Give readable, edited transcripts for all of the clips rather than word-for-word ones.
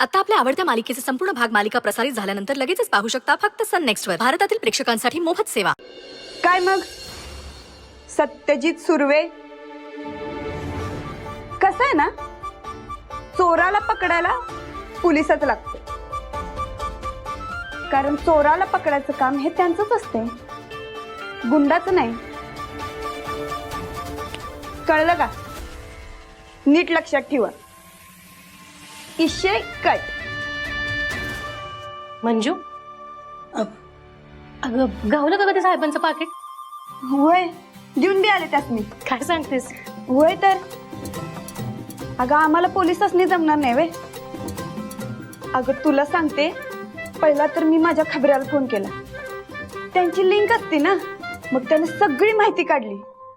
आता आपल्या आवडत्या मालिकेचे संपूर्ण भाग मालिका प्रसारित झाल्यानंतर लगेचच पाहू शकता फक्त सन नेक्स्ट वर. भारतातील प्रेक्षकांसाठी मोफत सेवा. काय मग सत्यजित सुर्वे कसं आहे ना, चोराला पकडायला पोलिसच लागते, कारण चोराला पकडायचं काम हे त्यांचंच असते, गुंडाचं नाही. कळलं का? नीट लक्षात ठेवा. इशे कट. मंजू, अगं गावलं का ते साहेबांचं पाकिट? होय, देऊन बी आले त्यासनी. काय सांगतेस? होय तर अगं आम्हाला पोलिसांनी जमणार नाही वे. अगं तुला सांगते, पहिला तर मी माझ्या खबऱ्याला फोन केला, त्यांची लिंक असते ना, मग त्याने सगळी माहिती काढली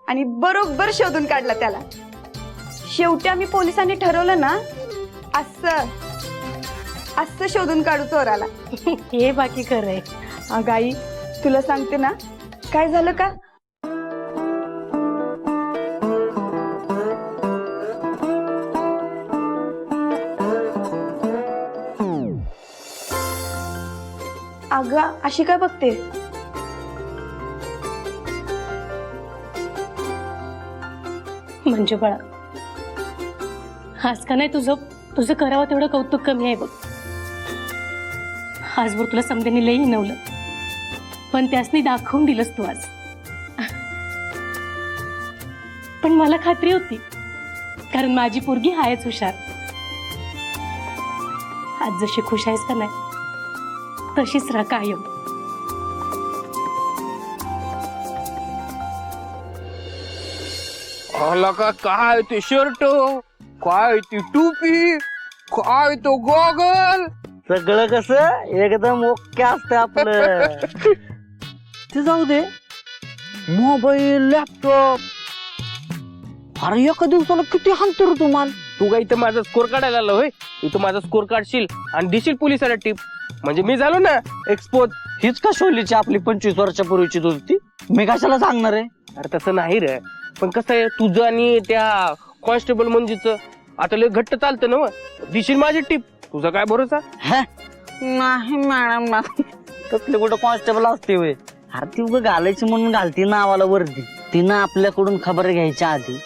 आणि बरोबर शोधून काढला त्याला. शेवटी आम्ही पोलिसांनी ठरवलं ना, असं असं शोधून काढू चोराला. हे बाकी खरंय. अगं आई, तुला सांगते ना, काय झालं का, अगं अशी काय बघते? मंजू बाळा, आज का नाही तुझं करावं तेवढं कौतुक कमी आहे बघ. आजवर तुला समजेने लई हिनवलं, पण त्यासनी दाखवून दिलंस तू आज. पण मला खात्री होती, कारण माझी पोरगी आहेच हुशार. आज जशी खुश आहेस का नाही, तशीच राहा कायम. आला का? काय ते शर्ट, काय ती टोपी, काय तो गॉगल, सगळं कसं एकदम ओके असतं आपलं. ते जाऊ दे, मोबाईल लॅपटॉप, अरे एका दिवसाला किती हाणतो रे तुम्हाला. तू काय इथं माझा स्कोर काढायला आला होय? इथं माझा स्कोर काढशील आणि देशील पोलिसाला टिप, म्हणजे मी झालो ना एक्सपोज. हीच का शोलीची आपली 25 वर्षापूर्वीची दोस्ती, मी कशाला सांगणार आहे. अरे तसं नाही रे, पण कसं आहे, तुझं आणि त्या कॉन्स्टेबल मंजूचं आता लय घट्ट चालतं ना, देशील माझी टिप. तुझा काय भरोसा? नाही मॅडम, कसले कुठं कॉन्स्टेबल असते वे. अरे ती उगं घालायची म्हणून घालती नावाला वर्दी. तिनं आपल्याकडून खबर घ्यायच्या आधी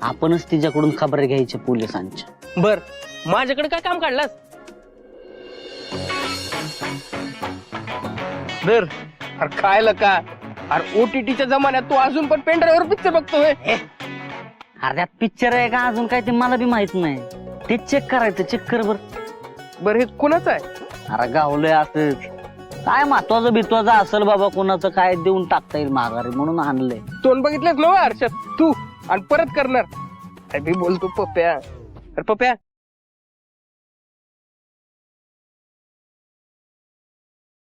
आपणच तिच्याकडून खबर घ्यायच्या पोलिसांच्या. बर, माझ्याकडे काय काम काढलास? बर, अरे खायला का? अरे ओटीटीच्या जमान्यात तू अजून पण पेनड्राईव्हवर पिक्चर बघतोय. अरे त्यात पिक्चर आहे का अजून काय ते मला बी माहित नाही. ते चेक करायचं, चेक कर बर. बर, हे कोणाचं आहे? अरे गावलंय असंच, काय महत्वाचं बित्वाचं असेल बाबा, कोणाचं काय देऊन टाकता येईल माघारी म्हणून आणलंय. तोंड बघितलंच ना हर्षद तू, आणि परत करणार. काय बी बोलतो पप्प्या. अरे पप्प्या,